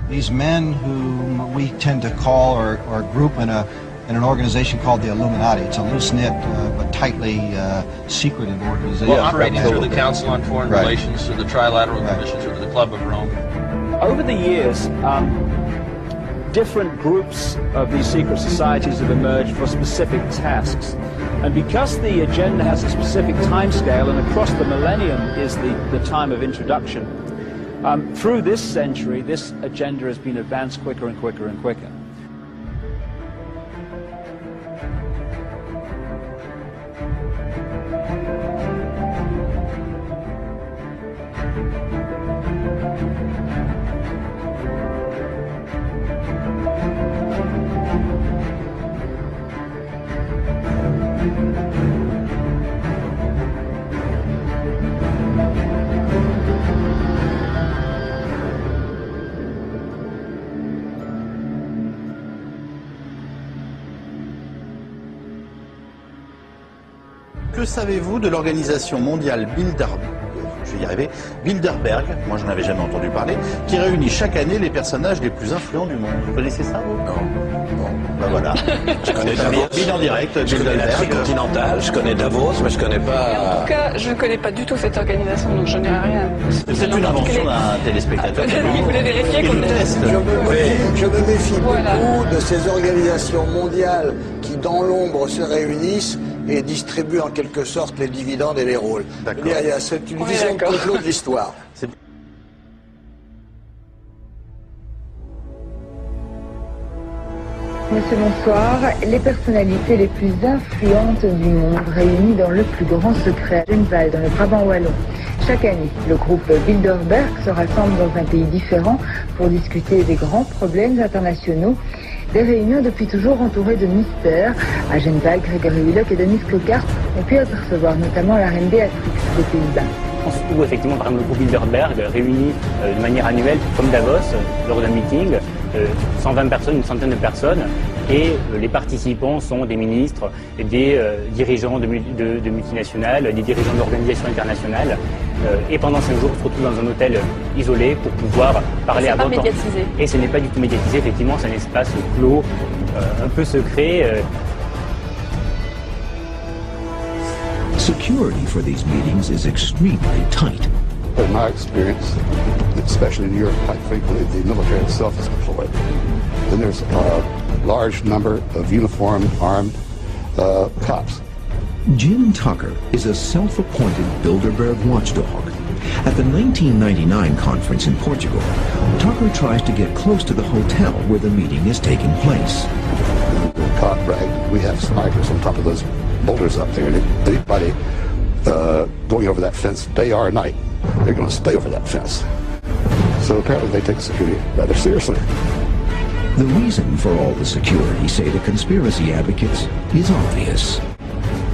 These men whom we tend to call or group in an organization called the Illuminati. It's a loose-knit but tightly secretive organization. Well, operating through the Council on Foreign Right. Relations, through the Trilateral Commission, through the Club of Rome. Over the years, different groups of these secret societies have emerged for specific tasks. And because the agenda has a specific time scale, and across the millennium is the time of introduction, through this century, this agenda has been advanced quicker and quicker and quicker. Que savez-vous de l'organisation mondiale Bilderberg, moi je n'en avais jamais entendu parler, qui réunit chaque année les personnages les plus influents du monde? Vous connaissez ça, vous? Non. Ben voilà. Je connais Davos. En direct, Je connais la Bilderberg. Tricontinentale, je connais Davos, mais je connais pas... En tout cas, je ne connais pas du tout cette organisation, donc je n'ai rien. C'est une invention d'un téléspectateur. Vous voulez vérifier qu'on teste. Je me méfie Voilà. beaucoup de ces organisations mondiales qui, dans l'ombre, se réunissent et distribuent en quelque sorte les dividendes et les rôles. D'accord. C'est une On est vision de d'accord. complot de l'histoire. Monsieur, bonsoir. Les personnalités les plus influentes du monde réunies dans le plus grand secret à Genval, dans le Brabant wallon. Chaque année, le groupe Bilderberg se rassemble dans un pays différent pour discuter des grands problèmes internationaux. Des réunions depuis toujours entourées de mystères. À Genval, Grégory Willock et Denis Clocart ont pu apercevoir notamment la reine Béatrix des Pays-Bas. Où effectivement, par exemple, le groupe Bilderberg réunit de manière annuelle, comme Davos, lors d'un meeting, 120 personnes, une centaine de personnes, et les participants sont des ministres, des dirigeants de multinationales, des dirigeants d'organisations internationales, et pendant 5 jours, on se retrouve dans un hôtel isolé pour pouvoir parler à voix. C'est pas médiatisé. Et ce n'est pas du tout médiatisé, effectivement, c'est un espace clos, un peu secret. Security for these meetings is extremely tight. In my experience, especially in Europe, quite frequently the military itself is deployed. Then there's a large number of uniformed, armed cops. Jim Tucker is a self-appointed Bilderberg watchdog. At the 1999 conference in Portugal, Tucker tries to get close to the hotel where the meeting is taking place. Cock bragged, we have snipers on top of those boulders up there, and anybody going over that fence day or night, they're going to stay over that fence. So apparently they take security rather seriously. The reason for all the security, say the conspiracy advocates, is obvious.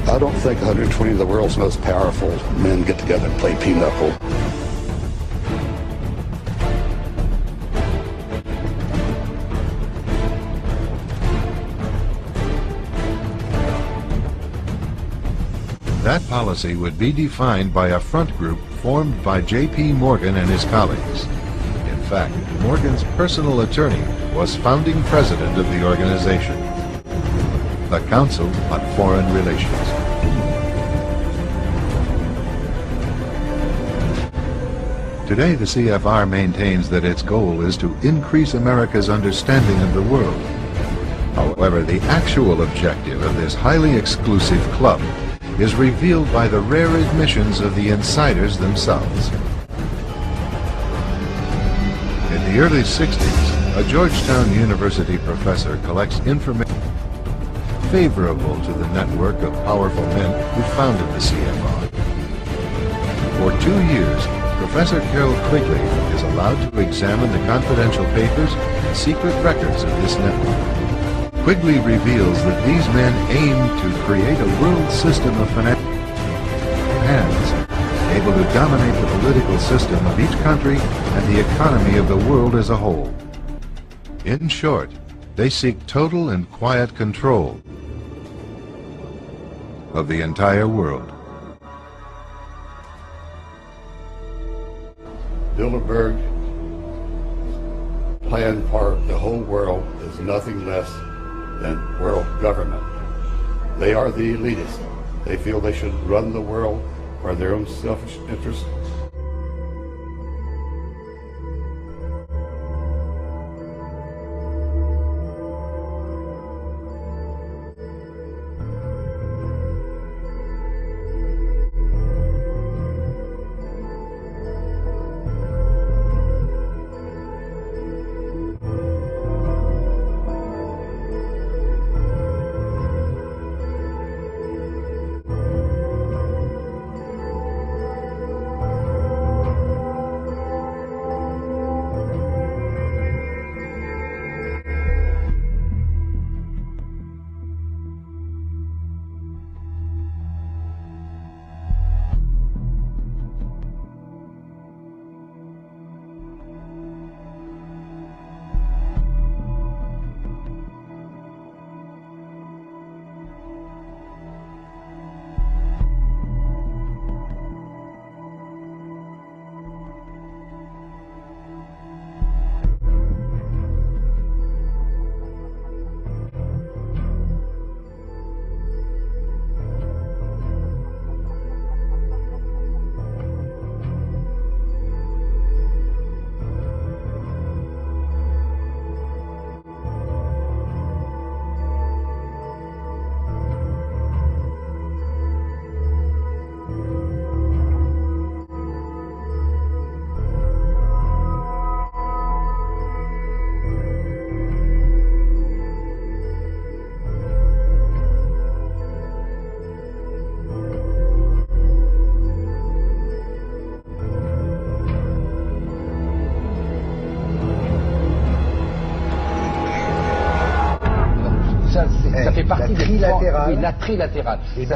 I don't think 120 of the world's most powerful men get together and play pinochle. That policy would be defined by a front group formed by J.P. Morgan and his colleagues. In fact, Morgan's personal attorney was founding president of the organization, the Council on Foreign Relations. Today, the CFR maintains that its goal is to increase America's understanding of the world. However, the actual objective of this highly exclusive club is revealed by the rare admissions of the insiders themselves. In the early 60s, a Georgetown University professor collects information favorable to the network of powerful men who founded the CFR. For 2 years, Professor Carroll Quigley is allowed to examine the confidential papers and secret records of this network. Quigley reveals that these men aim to create a world system of financial hands, able to dominate the political system of each country and the economy of the world as a whole. In short, they seek total and quiet control of the entire world. Bilderberg plan for the whole world is nothing less than world government. They are the elitists. They feel they should run the world for their own selfish interests. Ça fait partie la trilatérale. Oui, la trilatérale. Et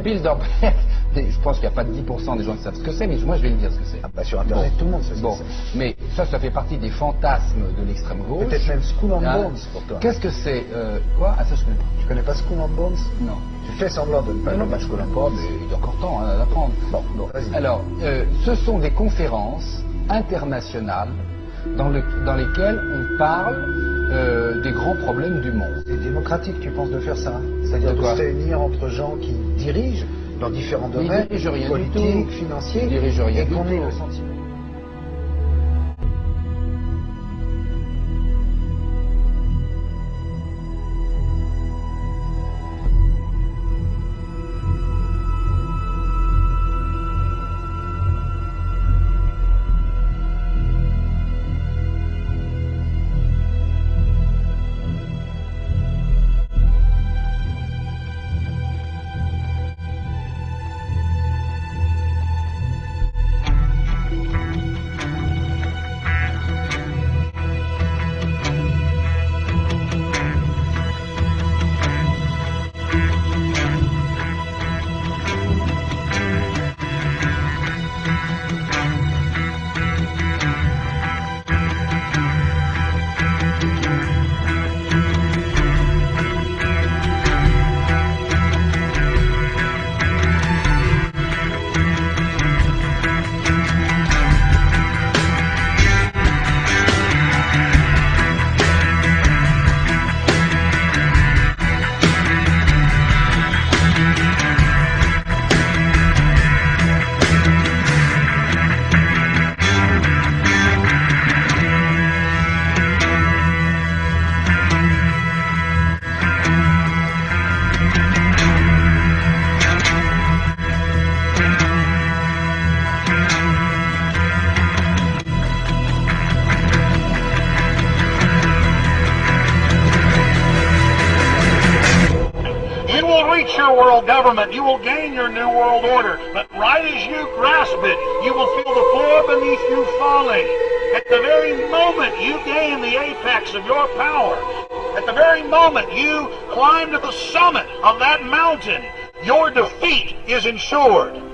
Bilderberg. Je pense qu'il n'y a pas de 10% des gens qui savent ce que c'est, mais moi je vais le dire ce que c'est. Ah bah sur Internet, tout le monde sait ce que c'est. Mais ça fait partie des fantasmes de l'extrême gauche. Peut-être même Skull and Bones pour toi. Qu'est-ce que c'est quoi? Ah ça je connais pas. Tu connais pas Skull and Bones? Non. Tu fais semblant de ne pas connaître Skull and Bones. Mais il y a encore temps à l'apprendre. Bon, vas-y. Alors, ce sont des conférences internationales dans lesquelles on parle des grands problèmes du monde. C'est démocratique, tu penses, de faire ça? C'est-à-dire de se réunir entre gens qui dirigent dans différents domaines, politiques, financiers, et qu'on ait le sentiment. Government, you will gain your new world order, but right as you grasp it, you will feel the floor beneath you falling. At the very moment you gain the apex of your power, at the very moment you climb to the summit of that mountain, your defeat is ensured.